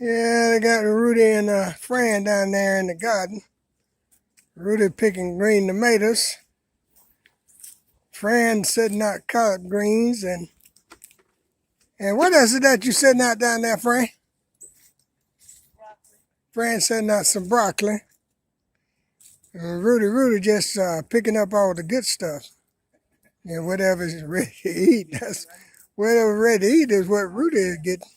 Yeah, they got Rudy and Fran down there in the garden. Rudy picking green tomatoes. Fran setting out collard greens and what is it that you setting out down there, Fran? Fran setting out some broccoli. And Rudy just picking up all the good stuff. And whatever's ready to eat, that's whatever ready to eat is what Rudy is getting.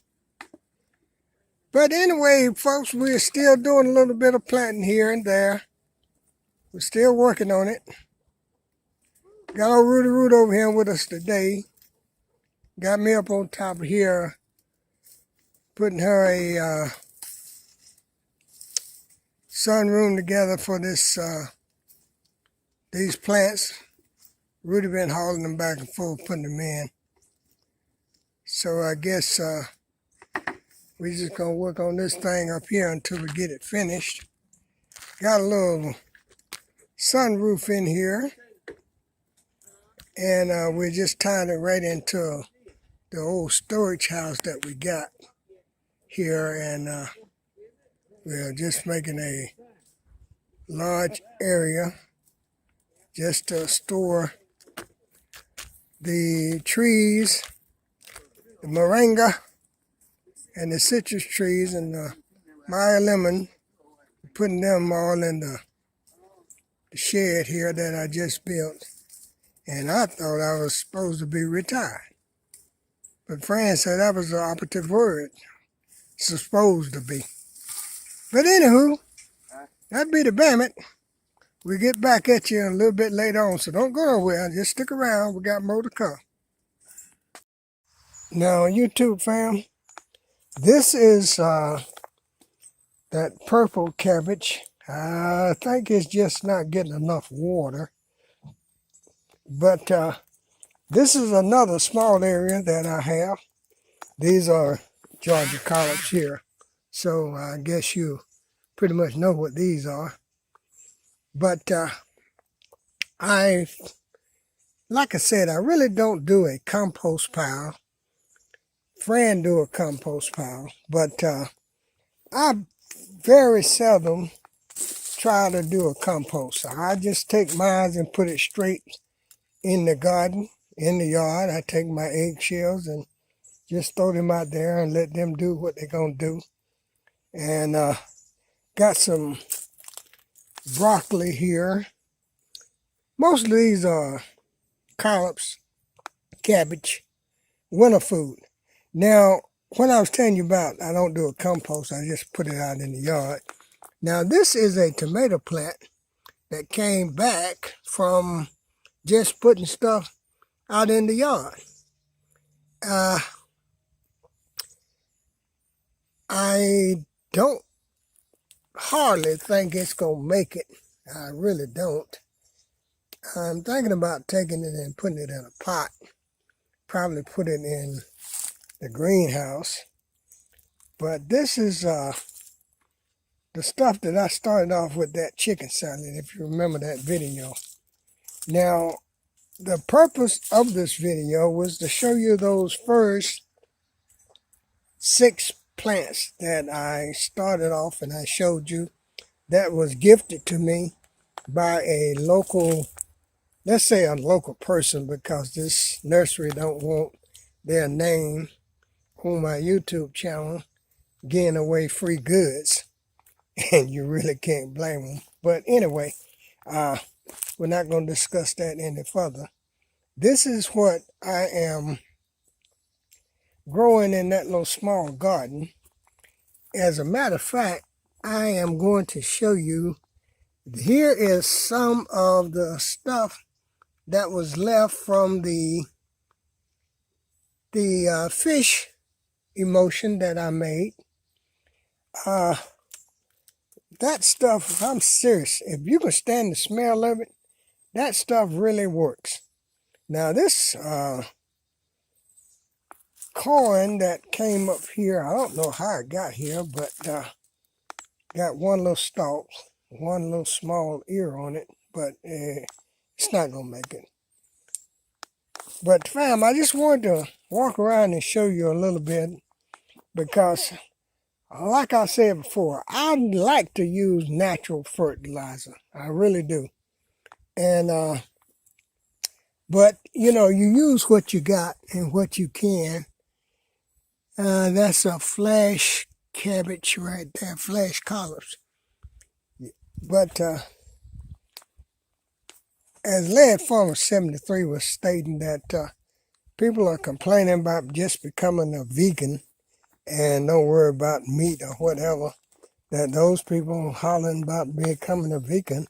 But anyway, folks, we're still doing a little bit of planting here and there. We're still working on it. Got old Rudy over here with us today. Got me up on top of here, putting her a sunroom together for this these plants. Rudy been hauling them back and forth, putting them in. So I guess we just gonna work on this thing up here until we get it finished. Got a little sunroof in here, and we're just tying it right into the old storage house that we got here, and we're just making a large area just to store the trees, the moringa, and the citrus trees, and the Meyer lemon, putting them all in the shed here that I just built. And I thought I was supposed to be retired. But Fran said that was the operative word, supposed to be. But anywho, that'd be the Bammit. We'll get back at you a little bit later on, so don't go nowhere. Just stick around. We got more to come. Now, YouTube fam, this is that purple cabbage. I think it's just not getting enough water. But this is another small area that I have. These are Georgia collards here. So I guess you pretty much know what these are. But like I said, I really don't do a compost pile. Fran do a compost pile, but I very seldom try to do a compost. I just take mine and put it straight in the garden, in the yard. I take my eggshells and just throw them out there and let them do what they're gonna do. And got some broccoli here. Most of these are collards, cabbage, winter food. Now, what I was telling you about, I don't do a compost, I just put it out in the yard. Now, this is a tomato plant that came back from just putting stuff out in the yard. I don't hardly think it's going to make it. I really don't. I'm thinking about taking it and putting it in a pot. Probably put it in the greenhouse. But this is the stuff that I started off with, that chicken salad, if you remember that video. Now, the purpose of this video was to show you those first 6 plants that I started off and I showed you that was gifted to me by a local, let's say a local person, because this nursery don't want their name on my YouTube channel giving away free goods, and you really can't blame them. But anyway, we're not going to discuss that any further. This is what I am growing in that little small garden. As a matter of fact, I am going to show you, here is some of the stuff that was left from the fish emulsion that I made. That stuff, I'm serious, if you can stand the smell of it, that stuff really works. Now this corn that came up here, I don't know how it got here, but got one little stalk, one little small ear on it, but it's not gonna make it. But fam, I just wanted to walk around and show you a little bit because, like I said before, I like to use natural fertilizer. I really do. And but you know, you use what you got and what you can. That's a flash cabbage right there, flash collards. But as Lead Farmer 73 was stating that people are complaining about just becoming a vegan and don't worry about meat or whatever, that those people hollering about becoming a vegan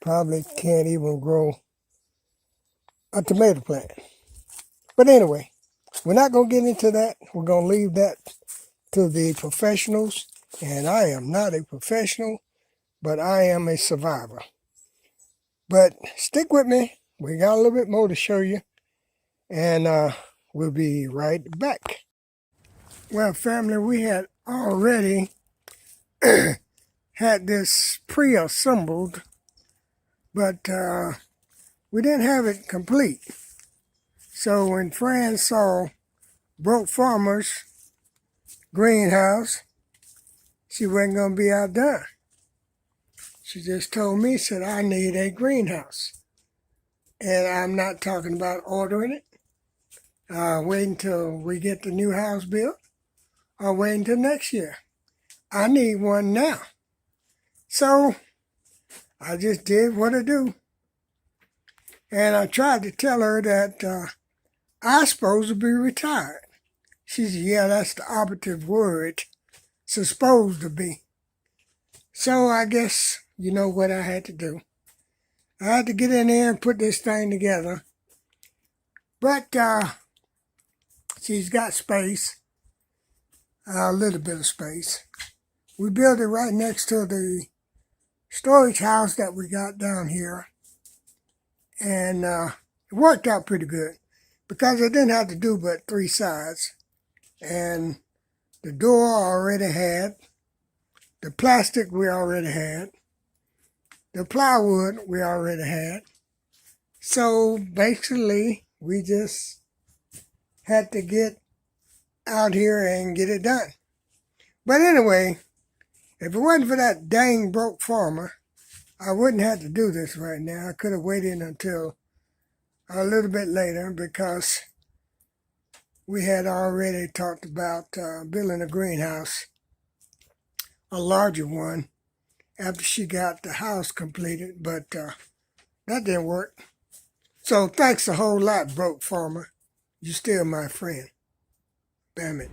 probably can't even grow a tomato plant. But anyway, we're not going to get into that. We're going to leave that to the professionals. And I am not a professional, but I am a survivor. But stick with me. We got a little bit more to show you. And we'll be right back. Well, family, we had already had this pre-assembled, but we didn't have it complete. So when Fran saw Broke Farmer's greenhouse, she wasn't going to be outdone. She just told me, said, I need a greenhouse. And I'm not talking about ordering it, waiting until we get the new house built, or waiting until next year. I need one now. So I just did what I do. And I tried to tell her that I'm supposed to be retired. She said, yeah, that's the operative word. Supposed to be. So I guess you know what I had to do. I had to get in there and put this thing together. But she's got space, a little bit of space. We built it right next to the storage house that we got down here. And it worked out pretty good because I didn't have to do but 3 sides. And the door I already had. The plastic we already had. The plywood we already had. So basically, we just had to get out here and get it done. But anyway, if it wasn't for that dang Broke Farmer, I wouldn't have to do this right now. I could have waited until a little bit later because we had already talked about building a greenhouse, a larger one, after she got the house completed, but that didn't work. So thanks a whole lot, Broke Farmer. You're still my friend. Damn it.